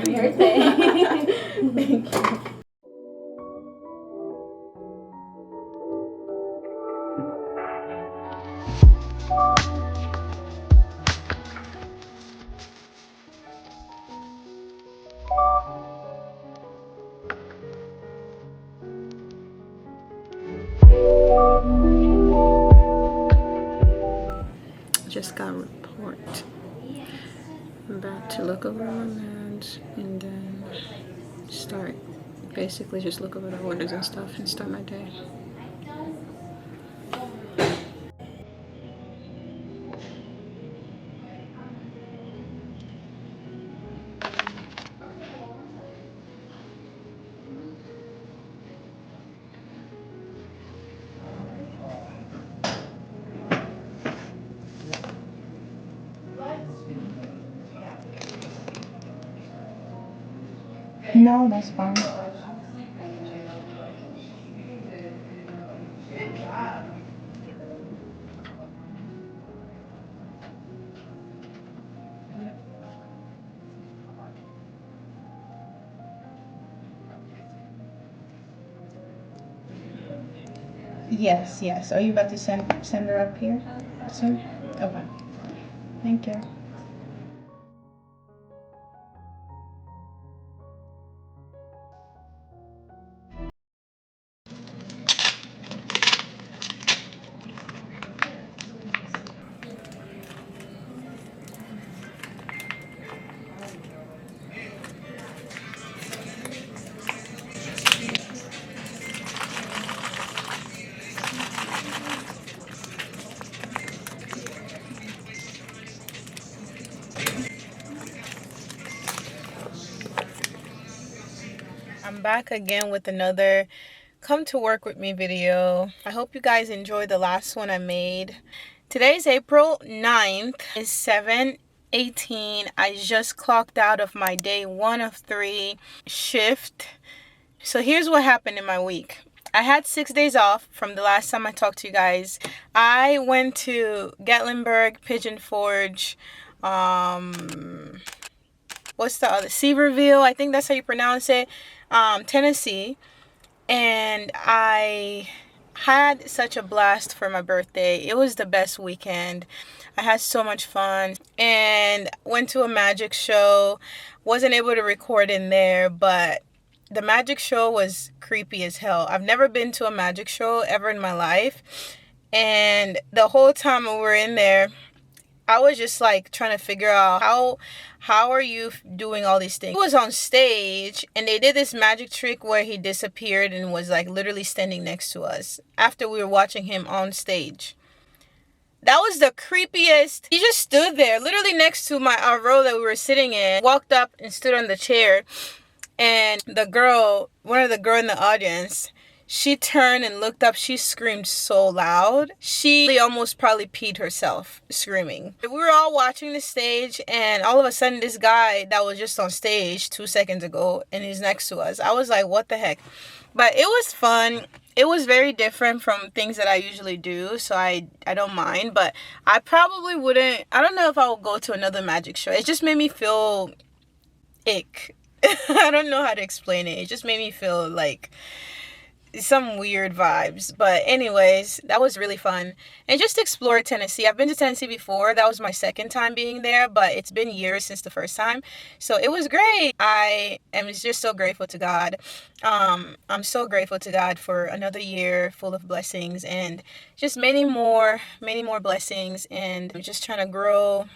Happy birthday. Thank you. Just got a report. I'm about to look over my meds and then start, basically just look over the orders and stuff and start my day. No, that's fine. Yes, yes. Are you about to send her up here soon? Okay. Thank you. I'm back again with another come to work with me video. I hope you guys enjoyed the last one I made. Today's April 9th. It's 7:18. I just clocked out of my day 1 of 3 shift. So here's what happened in my week. I had 6 days off from the last time I talked to you guys. I went to Gatlinburg, Pigeon Forge, what's the other, Seaverville, I think that's how you pronounce it, Tennessee. And I had such a blast for my birthday. It was the best weekend. I had so much fun and went to a magic show. Wasn't able to record in there, but the magic show was creepy as hell. I've never been to a magic show ever in my life. And the whole time we were in there, I was just like trying to figure out how are you doing all these things. He was on stage and they did this magic trick where he disappeared and was like literally standing next to us after we were watching him on stage. That was the creepiest. He just stood there literally next to our row that we were sitting in, walked up and stood on the chair, and one of the girl in the audience, she turned and looked up. She screamed so loud. She almost probably peed herself screaming. We were all watching the stage and all of a sudden this guy that was just on stage 2 seconds ago and he's next to us. I was like, what the heck? But it was fun. It was very different from things that I usually do, so I don't mind. But I probably wouldn't, I don't know if I would go to another magic show. It just made me feel ick. I don't know how to explain it. It just made me feel like some weird vibes. But anyways, that was really fun. And just explore Tennessee. I've been to Tennessee before. That was my second time being there, but it's been years since the first time, so it was great. I am just so grateful to God. I'm so grateful to God for another year full of blessings and just many more blessings, and I'm just trying to grow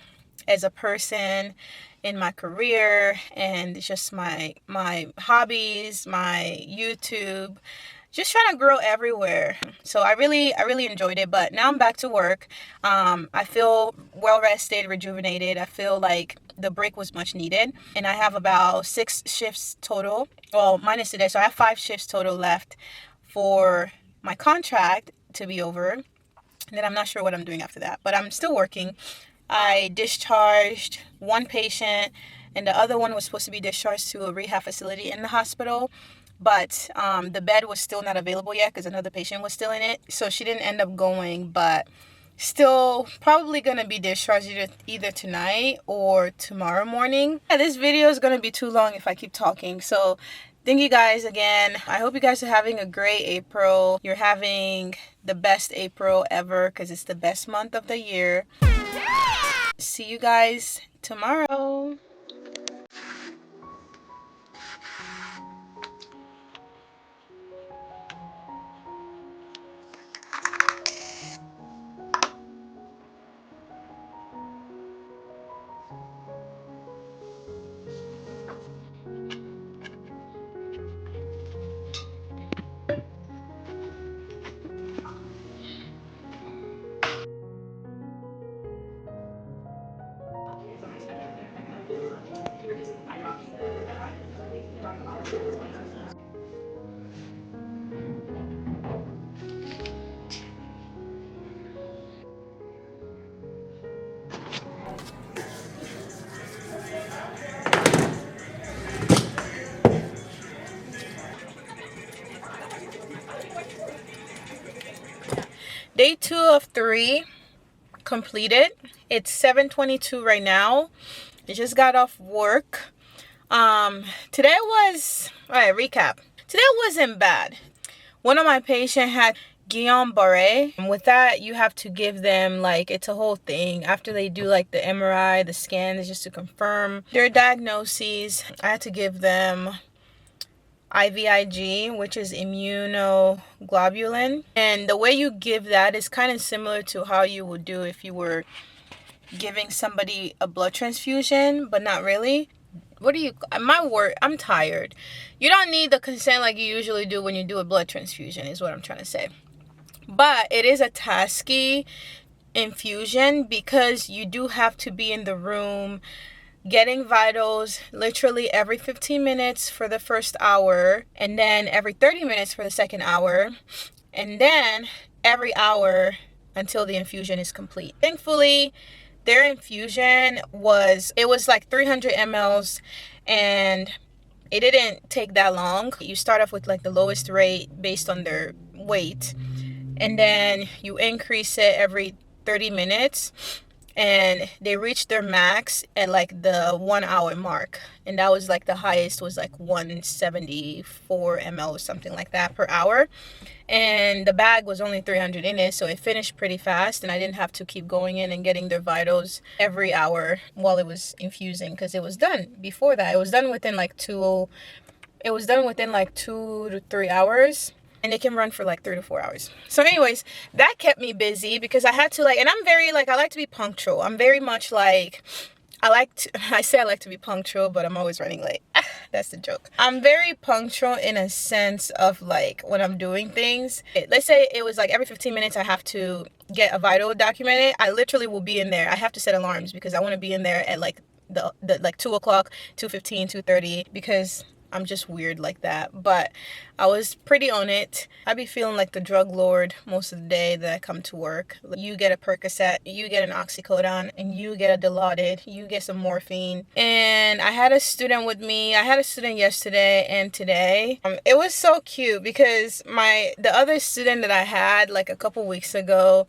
as a person in my career and just my hobbies, my YouTube, just trying to grow everywhere. So I really enjoyed it. But now I'm back to work. I feel well rested, rejuvenated. I feel like the break was much needed, and I have about 6 shifts total, well minus today, so I have 5 shifts total left for my contract to be over, and then I'm not sure what I'm doing after that, but I'm still working. I discharged 1 patient and the other one was supposed to be discharged to a rehab facility in the hospital, but the bed was still not available yet because another patient was still in it, so she didn't end up going. But Still probably gonna be discharged either tonight or tomorrow morning. Yeah, this video is gonna be too long if I keep talking. So thank you guys again. I hope you guys are having a great April. You're having the best April ever because it's the best month of the year. See you guys tomorrow. Day 2 of 3 completed. It's 7:22 right now. I just got off work. Today was, all right, recap. Today wasn't bad. One of my patients had Guillain-Barré. And with that, you have to give them, like, it's a whole thing. After they do, like, the MRI, the scans, just to confirm their diagnoses, I had to give them IVIG, which is immunoglobulin. And the way you give that is kind of similar to how you would do if you were giving somebody a blood transfusion, but not really. I'm tired. You don't need the consent like you usually do when you do a blood transfusion, is what I'm trying to say. But it is a tasky infusion because you do have to be in the room getting vitals literally every 15 minutes for the first hour, and then every 30 minutes for the second hour, and then every hour until the infusion is complete. Thankfully, their infusion was like 300 mLs, and it didn't take that long. You start off with like the lowest rate based on their weight, and then you increase it every 30 minutes. And they reached their max at like the 1 hour mark, and that was like the highest was like 174 ml or something like that per hour. And the bag was only 300 in it, so it finished pretty fast, and I didn't have to keep going in and getting their vitals every hour while it was infusing, because it was done before that. It was done within like 2 to 3 hours. And it can run for like 3 to 4 hours. So anyways, that kept me busy because I had to like, and I'm very like, I like to be punctual. I'm very much like, I say I like to be punctual, but I'm always running late. That's the joke. I'm very punctual in a sense of like when I'm doing things. Let's say it was like every 15 minutes I have to get a vital documented. I literally will be in there. I have to set alarms because I want to be in there at like the like 2 o'clock, 2:15, 2:30, because I'm just weird like that. But I was pretty on it. I be feeling like the drug lord most of the day that I come to work. You get a Percocet, you get an oxycodone, and you get a Dilaudid, you get some morphine. And I had a student with me. I had a student yesterday and today. It was so cute because the other student that I had like a couple weeks ago,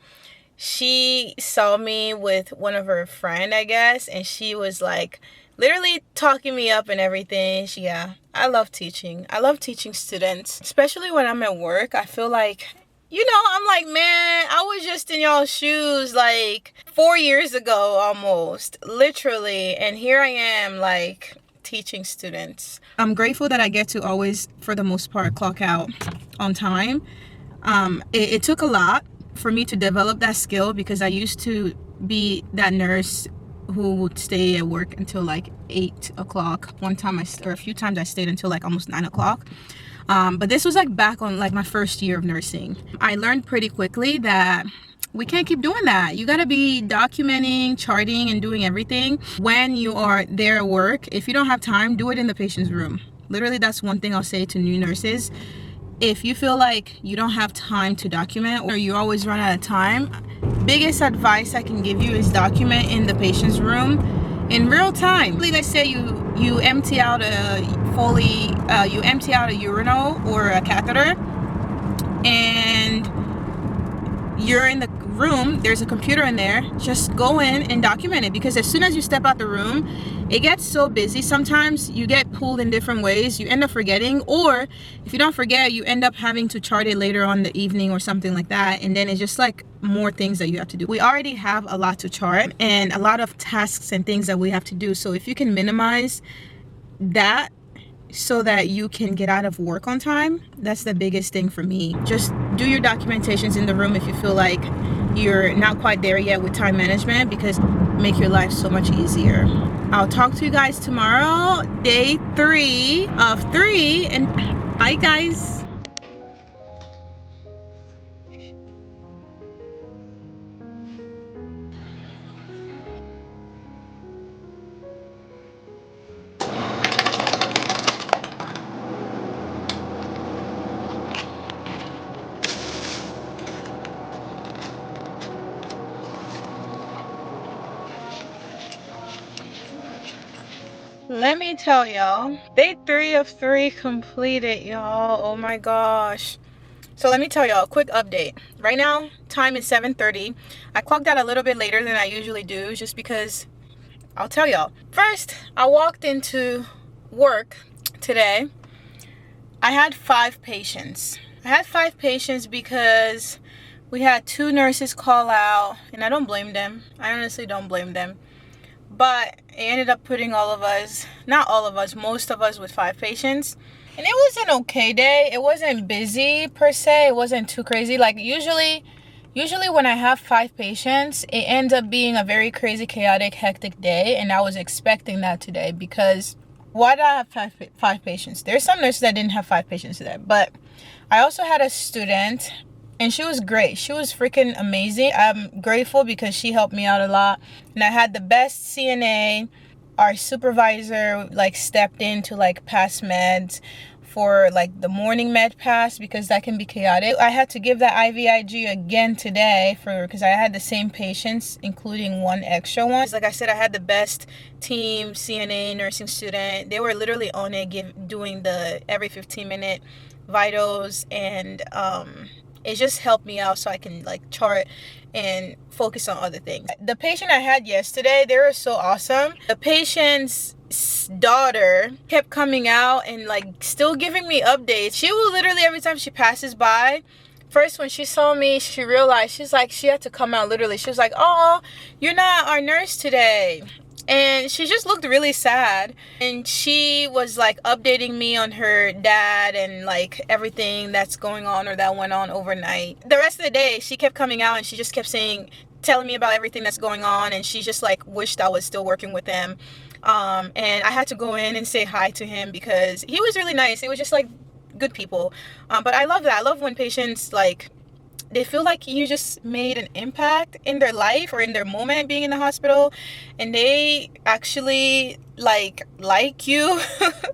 she saw me with one of her friend, I guess, and she was like literally talking me up and everything. I love teaching. I love teaching students, especially when I'm at work. I feel like, I'm like, man, I was just in y'all's shoes like 4 years ago almost, literally. And here I am like teaching students. I'm grateful that I get to always, for the most part, clock out on time. It took a lot for me to develop that skill because I used to be that nurse who would stay at work until like 8 o'clock. A few times I stayed until like almost 9 o'clock. But this was like back on like my first year of nursing. I learned pretty quickly that we can't keep doing that. You gotta be documenting, charting, and doing everything when you are there at work. If you don't have time, do it in the patient's room. Literally, that's one thing I'll say to new nurses. If you feel like you don't have time to document or you always run out of time, biggest advice I can give you is document in the patient's room in real time. Let's say you empty out a urinal or a catheter, and you're in the room, there's a computer in there, just go in and document it, because as soon as you step out the room, it gets so busy. Sometimes you get pulled in different ways, you end up forgetting, or if you don't forget, you end up having to chart it later on the evening or something like that, and then it's just like more things that you have to do. We already have a lot to chart and a lot of tasks and things that we have to do, so if you can minimize that so that you can get out of work on time, that's the biggest thing for me. Just do your documentations in the room if you feel like you're not quite there yet with time management, because make your life so much easier. I'll talk to you guys tomorrow, day 3 of 3, and bye guys. Let me tell y'all, day 3 of 3 completed, y'all. Oh my gosh. So let me tell y'all a quick update. Right now, time is 7:30. I clocked out a little bit later than I usually do, just because I'll tell y'all. First, I walked into work today. I had 5 patients. I had 5 patients because we had 2 nurses call out, and I don't blame them. I honestly don't blame them. But it ended up putting all of us, not all of us, most of us with 5 patients. And it was an okay day. It wasn't busy per se. It wasn't too crazy. Like usually when I have 5 patients, it ends up being a very crazy, chaotic, hectic day. And I was expecting that today, because why did I have 5 patients? There's some nurses that didn't have 5 patients today. But I also had a student, and she was great. She was freaking amazing. I'm grateful because she helped me out a lot. And I had the best CNA. Our supervisor like stepped in to like pass meds for like the morning med pass, because that can be chaotic. I had to give that IVIG again today because I had the same patients, including one extra one. Like I said, I had the best team, CNA, nursing student. They were literally on it, doing the every 15-minute vitals, and it just helped me out so I can like chart and focus on other things. The patient I had yesterday, they were so awesome. The patient's daughter kept coming out and like still giving me updates. She will literally, every time she passes by, first when she saw me, she realized, she's like, she had to come out literally. She was like, "Oh, you're not our nurse today." And she just looked really sad, and she was like updating me on her dad and like everything that's going on or that went on overnight. The rest of the day she kept coming out and she just kept telling me about everything that's going on, and she just like wished I was still working with him. And I had to go in and say hi to him because he was really nice. It was just like good people. But I love that. I love when patients like, they feel like you just made an impact in their life or in their moment being in the hospital, and they actually like you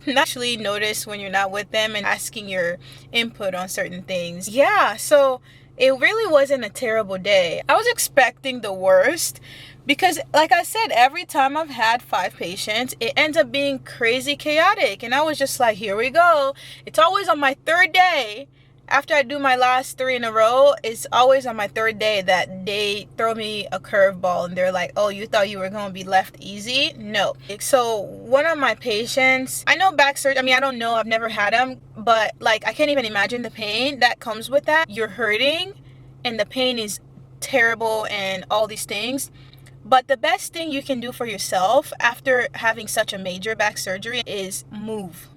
not actually notice when you're not with them and asking your input on certain things. Yeah, so it really wasn't a terrible day. I was expecting the worst, because like I said, every time I've had 5 patients, it ends up being crazy chaotic, and I was just like, here we go. It's always on my 3rd day. After I do my last 3 in a row, it's always on my 3rd day that they throw me a curveball and they're like, "Oh, you thought you were going to be left easy?" No. So one of my patients, I know back surgery, I mean, I don't know, I've never had them, but like I can't even imagine the pain that comes with that. You're hurting and the pain is terrible and all these things. But the best thing you can do for yourself after having such a major back surgery is move.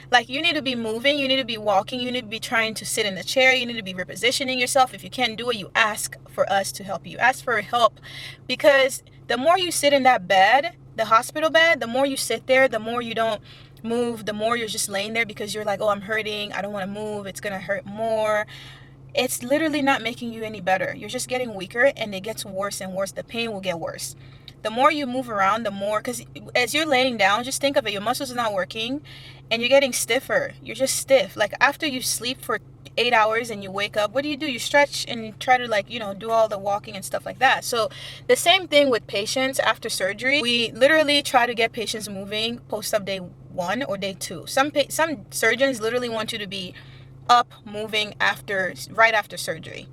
Like, you need to be moving, you need to be walking, you need to be trying to sit in a chair, you need to be repositioning yourself. If you can't do it, you ask for us to help you. Ask for help, because the more you sit in that bed, the hospital bed, the more you sit there, the more you don't move, the more you're just laying there because you're like, "Oh, I'm hurting, I don't want to move, it's gonna hurt more." It's literally not making you any better. You're just getting weaker, and it gets worse and worse. The pain will get worse. The more you move around, the more, because as you're laying down, just think of it, your muscles are not working and you're getting stiffer. You're just stiff. Like after you sleep for 8 hours and you wake up, what do? You stretch and try to like, do all the walking and stuff like that. So the same thing with patients after surgery. We literally try to get patients moving post-op day 1 or day 2. Some surgeons literally want you to be up moving right after surgery.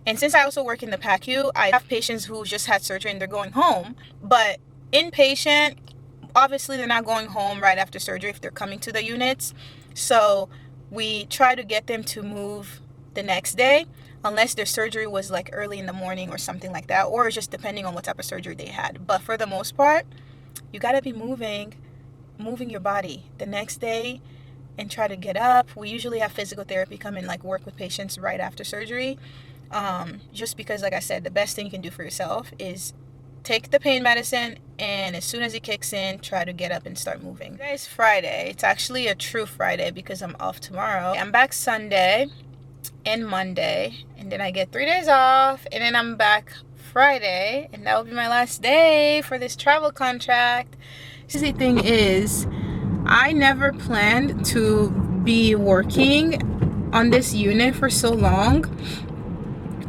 And since I also work in the PACU, I have patients who just had surgery and they're going home. But inpatient, obviously they're not going home right after surgery if they're coming to the units. So we try to get them to move the next day, unless their surgery was like early in the morning or something like that, or just depending on what type of surgery they had. But for the most part, you got to be moving your body the next day and try to get up. We usually have physical therapy come and like work with patients right after surgery. Just because, like I said, the best thing you can do for yourself is take the pain medicine, and as soon as it kicks in, try to get up and start moving. Today is Friday. It's actually a true Friday because I'm off tomorrow. I'm back Sunday and Monday, and then I get 3 days off, and then I'm back Friday, and that will be my last day for this travel contract. The thing is, I never planned to be working on this unit for so long.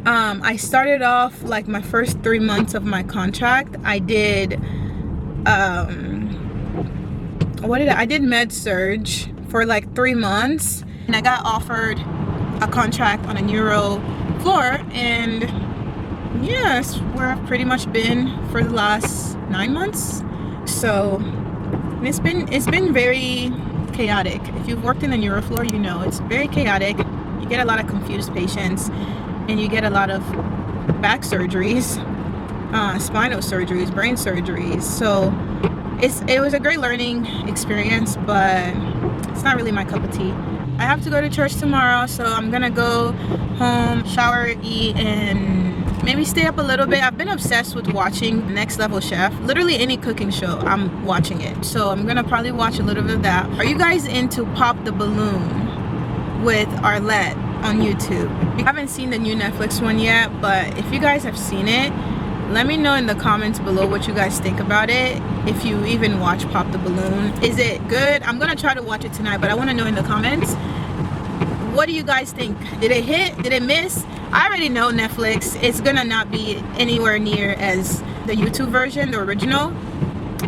I started off like my first 3 months of my contract. I did I did med surge for like 3 months, and I got offered a contract on a neuro floor, and yes, where I've pretty much been for the last 9 months. So it's been very chaotic. If you've worked in the neuro floor, you know it's very chaotic. You get a lot of confused patients, and you get a lot of back surgeries, spinal surgeries, brain surgeries. So it was a great learning experience, but it's not really my cup of tea. I have to go to church tomorrow, so I'm gonna go home, shower, eat, and maybe stay up a little bit. I've been obsessed with watching Next Level Chef. Literally any cooking show, I'm watching it. So I'm gonna probably watch a little bit of that. Are you guys into Pop the Balloon with Arlette on YouTube? I haven't seen the new Netflix one yet, but if you guys have seen it, let me know in the comments below what you guys think about it. If you even watch Pop the Balloon, is it good? I'm gonna try to watch it tonight, but I want to know in the comments, what do you guys think? Did it hit? Did it miss? I already know Netflix, it's gonna not be anywhere near as the YouTube version, the original.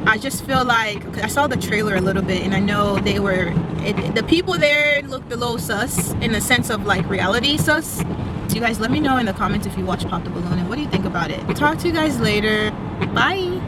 I just feel like, I saw the trailer a little bit, and I know the people there looked a little sus, in the sense of like reality sus. So you guys let me know in the comments if you watch Pop the Balloon and what do you think about it. Talk to you guys later. Bye.